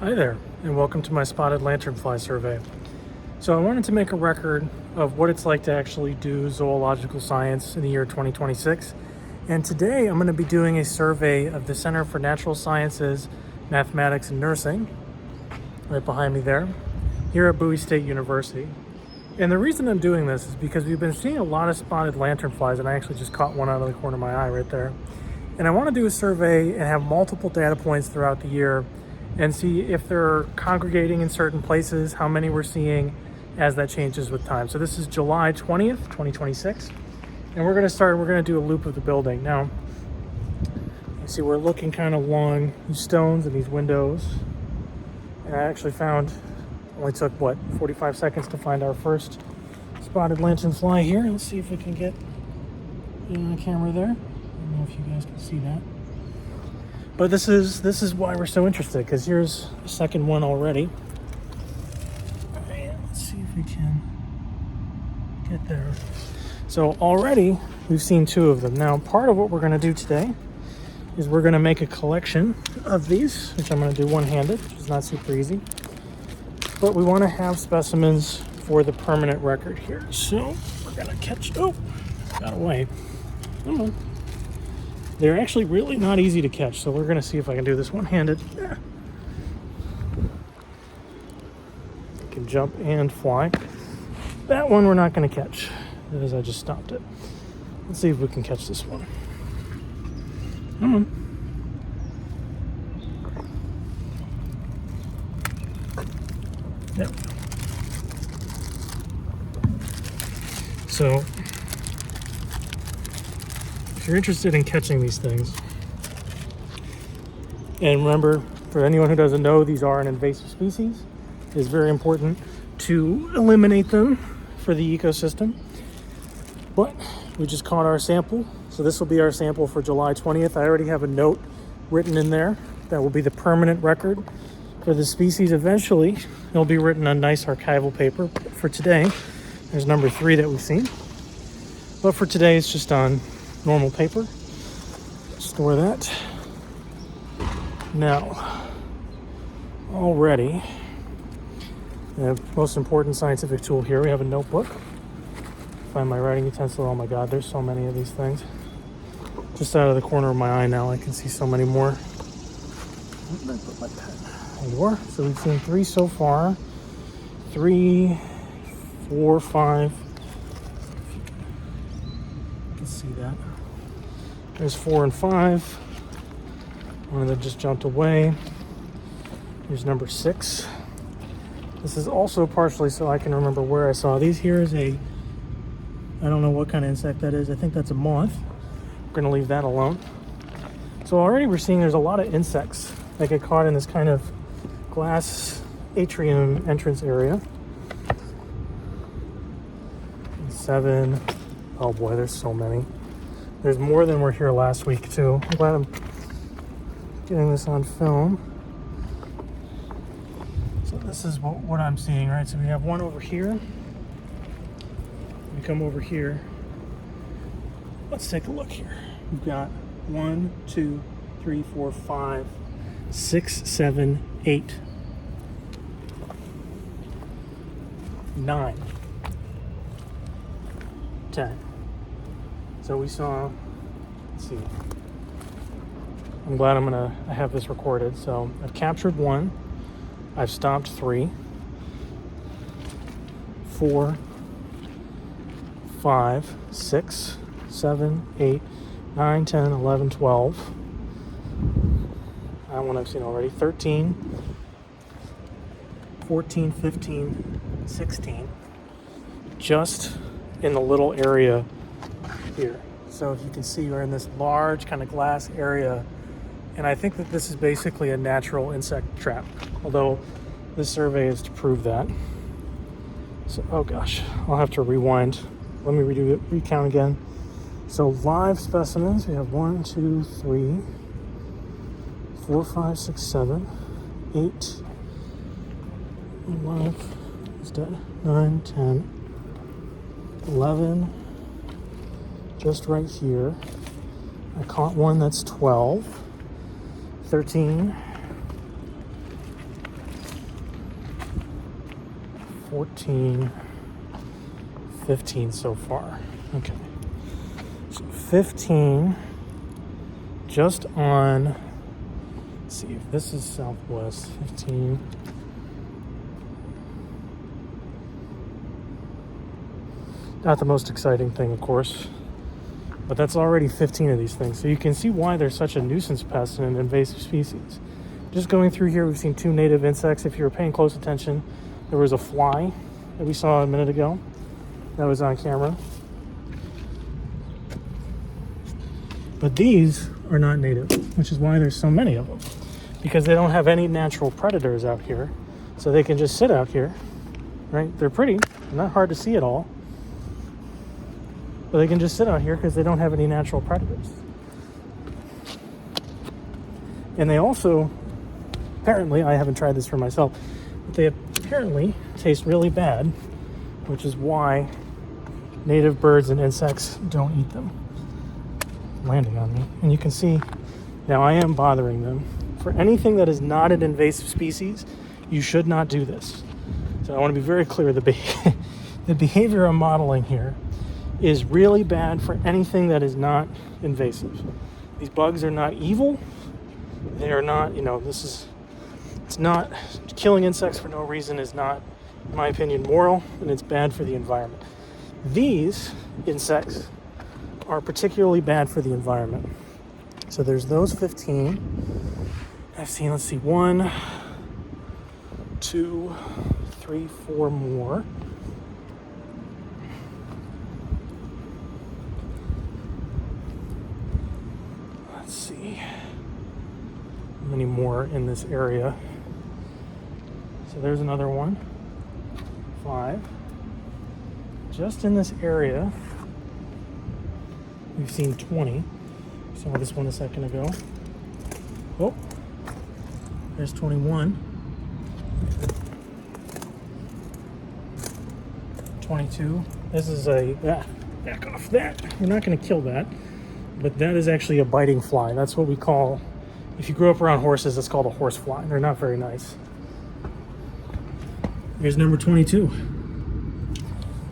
Hi there, and welcome to my spotted lanternfly survey. So I wanted to make a record of what it's like to actually do zoological science in the year 2026. And today I'm going to be doing a survey of the Center for Natural Sciences, Mathematics and Nursing, right behind me there, here at Bowie State University. And the reason I'm doing this is because we've been seeing a lot of spotted lanternflies, and I actually just caught one out of the corner of my eye right there. And I want to do a survey and have multiple data points throughout the year and see if they're congregating in certain places, how many we're seeing as that changes with time. So this is July 20th, 2026. And we're gonna do a loop of the building. Now, you see we're looking kind of along these stones and these windows. And I actually only took, 45 seconds to find our first spotted lanternfly here. Let's see if we can get in the camera there. I don't know if you guys can see that. But this is why we're so interested, because here's the second one already. All right, let's see if we can get there. So already we've seen two of them. Now, part of what we're going to do today is we're going to make a collection of these, which I'm going to do one-handed, which is not super easy. But we want to have specimens for the permanent record here. So we're going to got away. Come on. They're actually really not easy to catch, so we're going to see if I can do this one-handed. I can jump and fly. That one we're not going to catch, as I just stopped it. Let's see if we can catch this one. Come on. There we go. So, if you're interested in catching these things, and remember, for anyone who doesn't know, these are an invasive species. It is very important to eliminate them for the ecosystem. But we just caught our sample, so this will be our sample for July 20th. I already have a note written in there that will be the permanent record for the species. Eventually, it'll be written on nice archival paper. But for today, there's number 3 that we've seen. But for today, it's just on normal paper. Store that. Now, already, the most important scientific tool here, we have a notebook. Find my writing utensil. Oh my God, there's so many of these things. Just out of the corner of my eye now, I can see so many more. Where did I put my pen? There you are. So we've seen 3 so far. 3, 4, 5. You can see that. There's 4 and 5. One of them just jumped away. Here's number 6. This is also partially so I can remember where I saw these. Here is I don't know what kind of insect that is. I think that's a moth. We're going to leave that alone. So already we're seeing there's a lot of insects that get caught in this kind of glass atrium entrance area. 7. Oh boy, there's so many. There's more than were here last week too. I'm glad I'm getting this on film. So this is what I'm seeing, right? So we have one over here. We come over here. Let's take a look here. We've got 1, 2, 3, 4, 5, 6, 7, 8, 9, 10. So we saw, let's see. I'm glad I have this recorded. So I've captured 1. I've stopped 3, 4, 5, 6, 7, 8, 9, 10, 11, 12. That one I've seen already. 13, 14, 15, 16. Just in the little area here. So if you can see, we're in this large kind of glass area, and I think that this is basically a natural insect trap, although this survey is to prove that. So, oh gosh, I'll have to rewind. Let me recount again. So live specimens, we have 1, 2, 3, 4, 5, 6, 7, 8, 11, is dead, 9, 10, 11, just right here. I caught one that's 12, 13, 14, 15 so far. Okay. So 15 just on, let's see if this is southwest, 15. Not the most exciting thing, of course, but that's already 15 of these things. So you can see why they're such a nuisance pest and an invasive species. Just going through here, we've seen 2 native insects. If you were paying close attention, there was a fly that we saw a minute ago that was on camera. But these are not native, which is why there's so many of them, because they don't have any natural predators out here. So they can just sit out here, right? They're pretty, not hard to see at all. But they can just sit out here because they don't have any natural predators. And they also, apparently, I haven't tried this for myself, but they apparently taste really bad, which is why native birds and insects don't eat them. Landing on me. And you can see, now I am bothering them. For anything that is not an invasive species, you should not do this. So I want to be very clear, the behavior I'm modeling here is really bad for anything that is not invasive. These bugs are not evil. They are not, it's not, killing insects for no reason is not, in my opinion, moral, and it's bad for the environment. These insects are particularly bad for the environment. So there's those 15. I've seen, let's see, 1, 2, 3, 4 more. Let's see how many more in this area. So there's another one. 5. Just in this area, we've seen 20. Saw this one a second ago. Oh, there's 21. 22. This is back off that. We're not going to kill that. But that is actually a biting fly. That's what we call, if you grew up around horses, it's called a horse fly. They're not very nice. Here's number 22.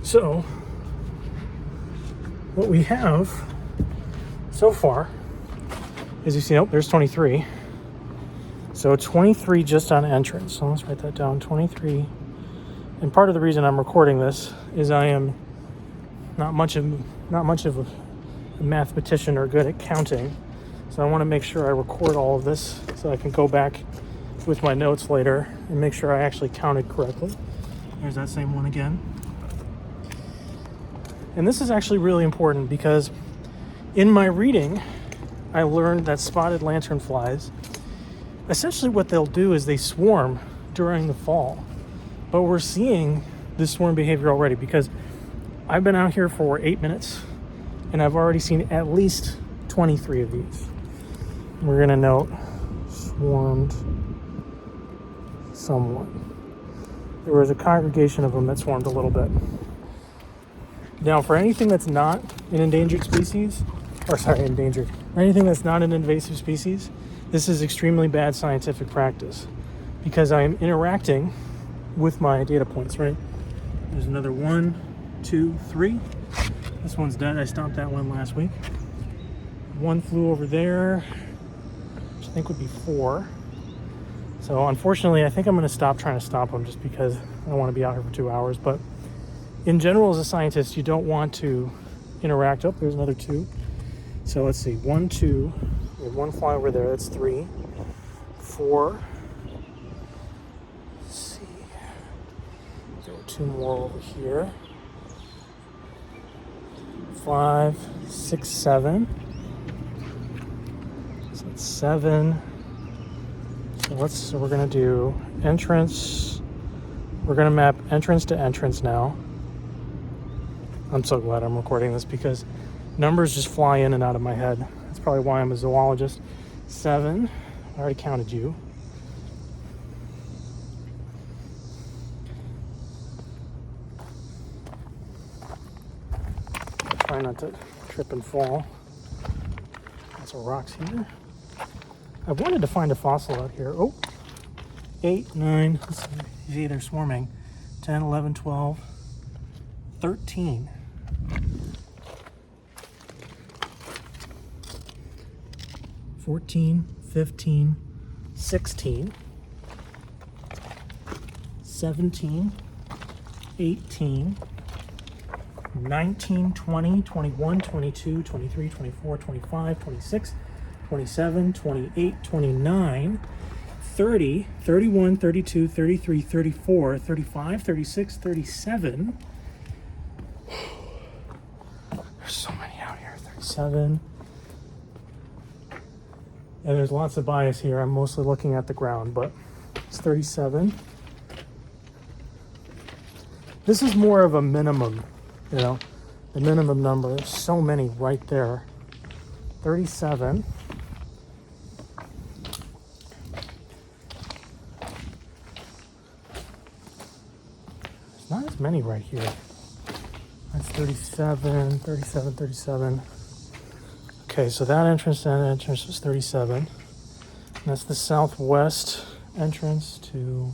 So, what we have so far is, you see, oh, there's 23. So 23 just on entrance. So let's write that down, 23. And part of the reason I'm recording this is I am not much of a mathematician or good at counting. So I want to make sure I record all of this so I can go back with my notes later and make sure I actually counted correctly. There's that same one again. And this is actually really important because in my reading, I learned that spotted lanternflies, essentially what they'll do is they swarm during the fall. But we're seeing this swarm behavior already because I've been out here for 8 minutes and I've already seen at least 23 of these. We're gonna note swarmed somewhat. There was a congregation of them that swarmed a little bit. Now, for anything that's not an endangered species, or anything that's not an invasive species, this is extremely bad scientific practice because I am interacting with my data points, right? There's another 1, 2, 3. This one's dead. I stopped that one last week. 1 flew over there, which I think would be 4. So unfortunately, I think I'm going to stop trying to stop them just because I don't want to be out here for 2 hours. But in general, as a scientist, you don't want to interact. Oh, there's another 2. So let's see, 1, 2. We have 1 fly over there. That's 3, 4. Let's see. There are 2 more over here. 5, 6, 7. So it's 7. So we're gonna do entrance. We're gonna map entrance to entrance now. I'm so glad I'm recording this because numbers just fly in and out of my head. That's probably why I'm a zoologist. 7. I already counted you. Try not to trip and fall. Got some rocks here. I wanted to find a fossil out here. Oh, 8, 9. Let's see, they're swarming. 10, 11, 12, 13. 14, 15, 16, 17, 18, 19, 20, 21, 22, 23, 24, 25, 26, 27, 28, 29, 30, 31, 32, 33, 34, 35, 36, 37. There's so many out here. 37. And there's lots of bias here. I'm mostly looking at the ground, but it's 37. This is more of a minimum, you know, the minimum number. There's so many right there. 37. There's not as many right here. That's 37, 37, 37. Okay, so that entrance was 37. And that's the southwest entrance to...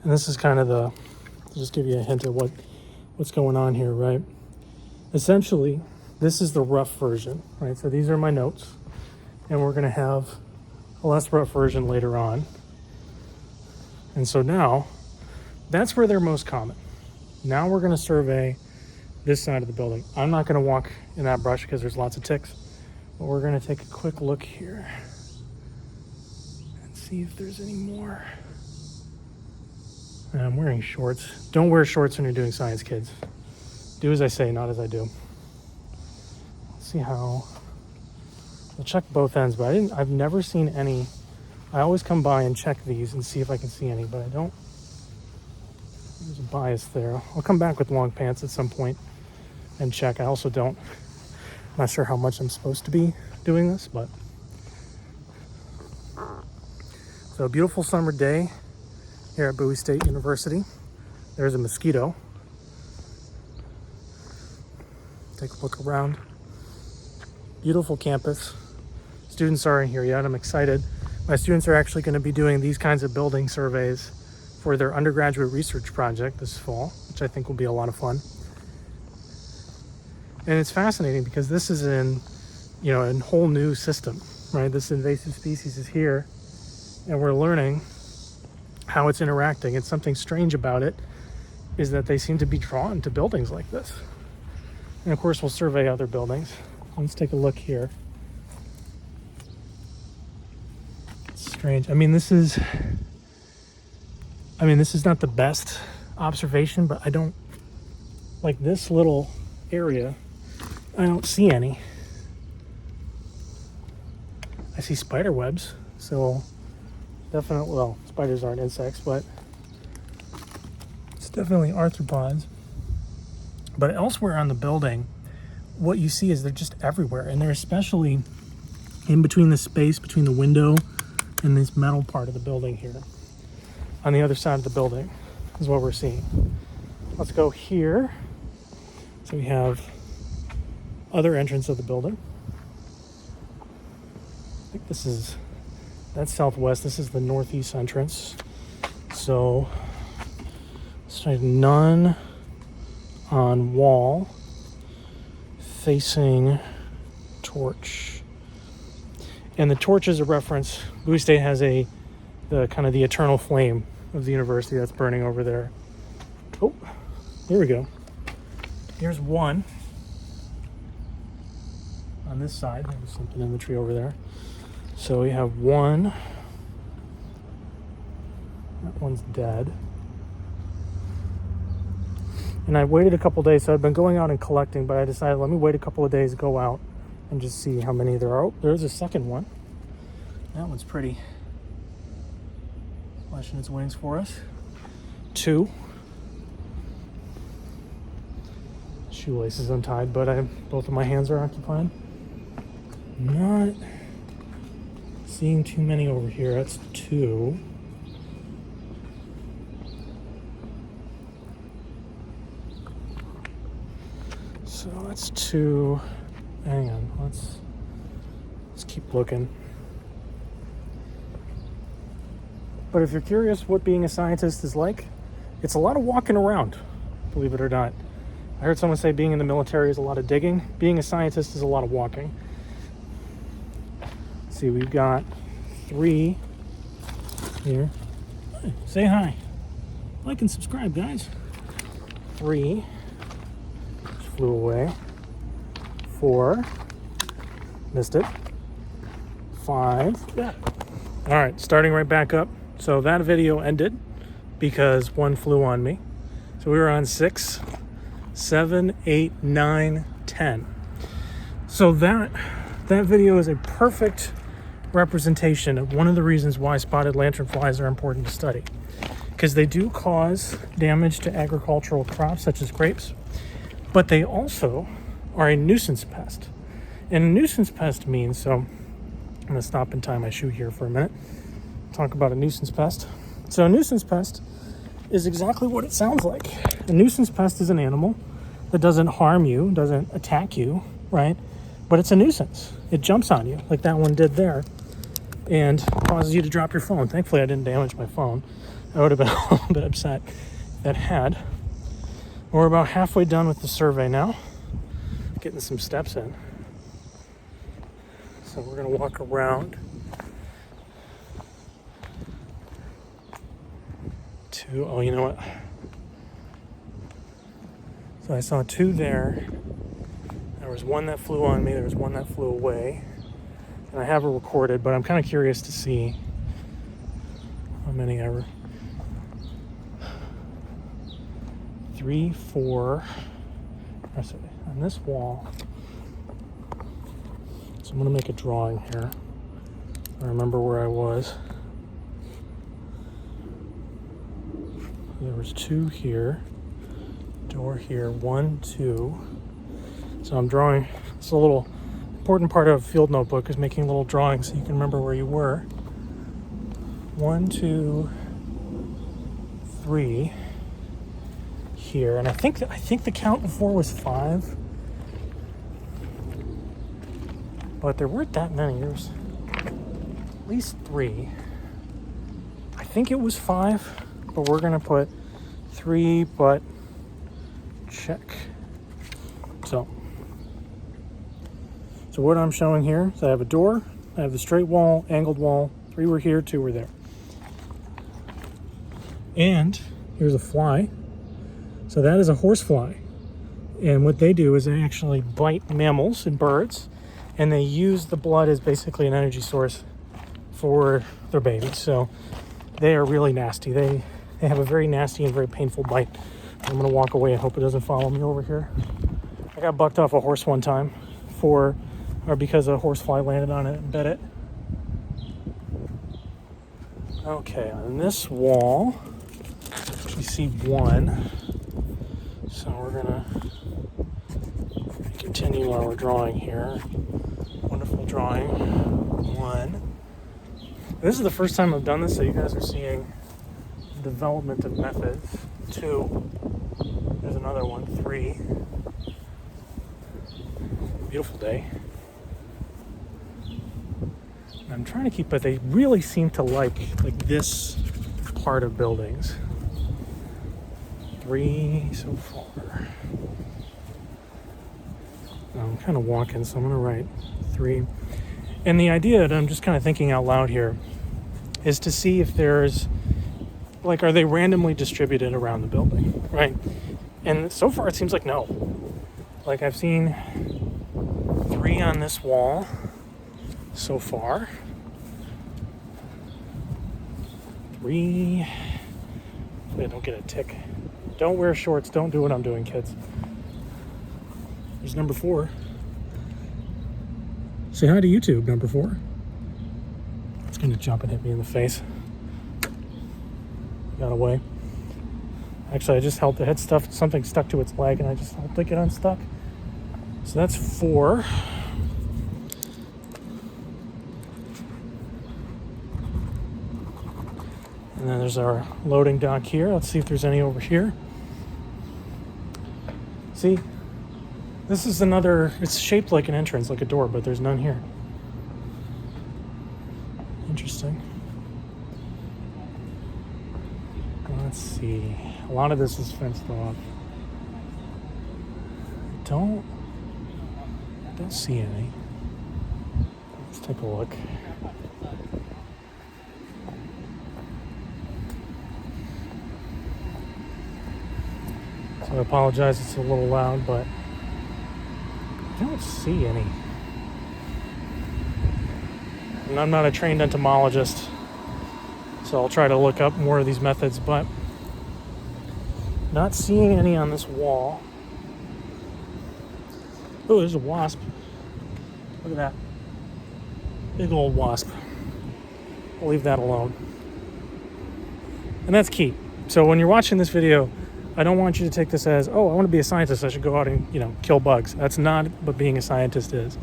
And this is kind of the... I'll just give you a hint of what's going on here, right? Essentially, this is the rough version, right? So these are my notes. And we're going to have a less rough version later on. And so now, that's where they're most common. Now we're going to survey this side of the building. I'm not going to walk in that brush because there's lots of ticks, but we're going to take a quick look here and see if there's any more. And I'm wearing shorts. Don't wear shorts when you're doing science, kids. Do as I say, not as I do. Let's see how... I'll check both ends, but I've never seen any. I always come by and check these and see if I can see any, but I don't. There's a bias there. I'll come back with long pants at some point and check. I also don't. I'm not sure how much I'm supposed to be doing this, but. So a beautiful summer day here at Bowie State University. There's a mosquito. Take a look around. Beautiful campus. Students aren't here yet. I'm excited. My students are actually going to be doing these kinds of building surveys for their undergraduate research project this fall, which I think will be a lot of fun. And it's fascinating because this is a whole new system, right? This invasive species is here, and we're learning how it's interacting. And something strange about it is that they seem to be drawn to buildings like this. And of course, we'll survey other buildings. Let's take a look here. It's strange. This is not the best observation, but I don't like this little area. I don't see any. I see spider webs, so definitely, well, spiders aren't insects, but it's definitely arthropods. But elsewhere on the building, what you see is they're just everywhere, and they're especially in between the space between the window and this metal part of the building here. On the other side of the building is what we're seeing. Let's go here. So we have other entrance of the building. I think that's southwest. This is the northeast entrance. So let's try none on wall facing torch. And the torch is a reference. Bowie State has the kind of the eternal flame of the university that's burning over there. Oh, here we go. Here's one on this side. There's something in the tree over there. So we have one. That one's dead. And I waited a couple days, so I've been going out and collecting, but I decided let me wait a couple of days, go out, and just see how many there are. Oh, there's a second one. That one's pretty. Flashing its wings for us. Two. Shoelace is untied, but both of my hands are occupied. Not seeing too many over here. That's two. So that's two. Hang on, let's keep looking. But if you're curious what being a scientist is like, it's a lot of walking around, believe it or not. I heard someone say being in the military is a lot of digging. Being a scientist is a lot of walking. Let's see, we've got 3 here. Hey, say hi. Like and subscribe, guys. 3. Just flew away. 4. Missed it. 5. Yeah. All right, starting right back up. So that video ended because one flew on me. So we were on 6, 7, 8, 9, 10. So that video is a perfect representation of one of the reasons why spotted lanternflies are important to study, because they do cause damage to agricultural crops such as grapes, but they also are a nuisance pest. And a nuisance pest means, so I'm going to stop and tie my shoe here for a minute, talk about a nuisance pest. So a nuisance pest is exactly what it sounds like. A nuisance pest is an animal that doesn't harm you, doesn't attack you, right? But it's a nuisance. It jumps on you, like that one did there, and causes you to drop your phone. Thankfully, I didn't damage my phone. I would have been a little bit upset if that had. We're about halfway done with the survey now, getting some steps in. So we're going to walk around to, oh, you know what? So I saw 2 there. There was one that flew on me. There was one that flew away. And I have it recorded, but I'm kind of curious to see how many I 3, 4. On this wall. So I'm going to make a drawing here. I remember where I was. There was 2 here. Door here. 1, 2. So I'm drawing. It's a little important part of a field notebook is making little drawings so you can remember where you were. 1, 2, 3 here, and I think the count before was 5, but there weren't that many. There's at least 3. I think it was 5, but we're gonna put 3, but check. So what I'm showing here is I have a door, I have the straight wall, angled wall, 3 were here, 2 were there. And here's a fly. So that is a horsefly. And what they do is they actually bite mammals and birds, and they use the blood as basically an energy source for their babies. So they are really nasty. They have a very nasty and very painful bite. I'm gonna walk away and hope it doesn't follow me over here. I got bucked off a horse one time because a horsefly landed on it and bit it. Okay, on this wall, you see 1. So we're gonna continue while we're drawing here. Wonderful drawing. 1. This is the first time I've done this, so you guys are seeing the development of methods. 2. There's another one. 3. Beautiful day. And I'm trying to keep, but they really seem to like this part of buildings. 3 so far. Now I'm kind of walking, so I'm going to write 3. And the idea that I'm just kind of thinking out loud here is to see if there's, are they randomly distributed around the building, right? And so far it seems like no. I've seen 3 on this wall so far. 3. Hopefully I don't get a tick. Don't wear shorts. Don't do what I'm doing, kids. There's number 4. Say hi to YouTube, number 4. It's going to jump and hit me in the face. Got away. Actually, I just helped it. Had something stuck to its leg, and I just helped it get unstuck. So that's 4. And then there's our loading dock here. Let's see if there's any over here. See, this is another, it's shaped like an entrance, like a door, but there's none here. Interesting. Let's see. A lot of this is fenced off. Don't see any. Let's take a look. So I apologize, it's a little loud, but I don't see any. And I'm not a trained entomologist, so I'll try to look up more of these methods, but not seeing any on this wall. Oh, there's a wasp. Look at that. Big old wasp. I'll leave that alone. And that's key. So when you're watching this video, I don't want you to take this as, oh, I want to be a scientist, I should go out and, kill bugs. That's not what being a scientist is.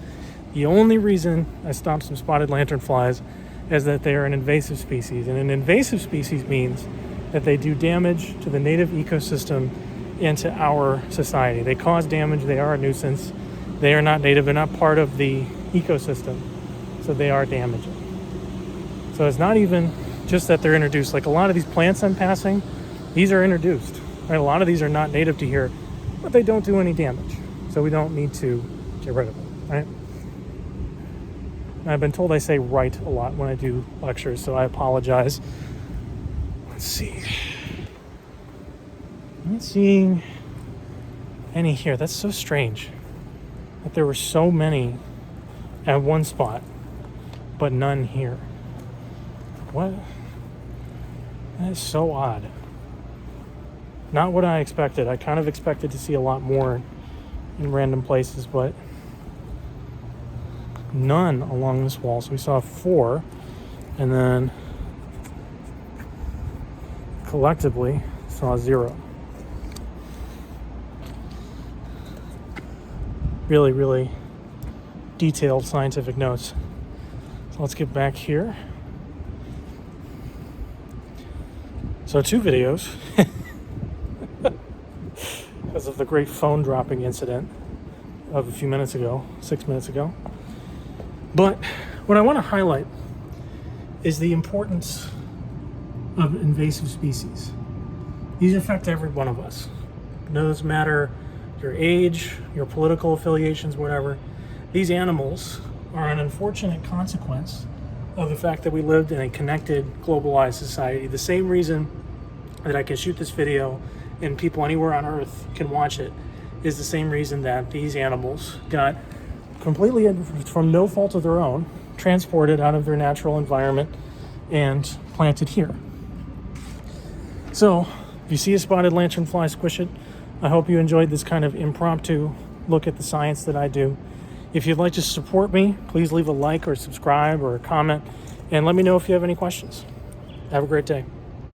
The only reason I stopped some spotted lanternflies is that they are an invasive species. And an invasive species means that they do damage to the native ecosystem and to our society. They cause damage, they are a nuisance. They are not native, they're not part of the ecosystem, so they are damaging. So it's not even just that they're introduced. Like a lot of these plants I'm passing, these are introduced. Right? A lot of these are not native to here, but they don't do any damage. So we don't need to get rid of them, right? And I've been told I say right a lot when I do lectures, so I apologize. Let's see. I'm not seeing any here. That's so strange that there were so many at one spot, but none here. What? That is so odd. Not what I expected. I kind of expected to see a lot more in random places, but none along this wall. So we saw 4, and then collectively saw 0. Really, really detailed scientific notes. So let's get back here. So 2 videos because of the great phone dropping incident of a few minutes ago, 6 minutes ago. But what I want to highlight is the importance of invasive species. These affect every one of us. It doesn't matter your age, your political affiliations, whatever. These animals are an unfortunate consequence of the fact that we lived in a connected, globalized society. The same reason that I can shoot this video and people anywhere on Earth can watch it is the same reason that these animals got completely, from no fault of their own, transported out of their natural environment and planted here. So, if you see a spotted lanternfly, squish it. I hope you enjoyed this kind of impromptu look at the science that I do. If you'd like to support me, please leave a like or subscribe or a comment, and let me know if you have any questions. Have a great day.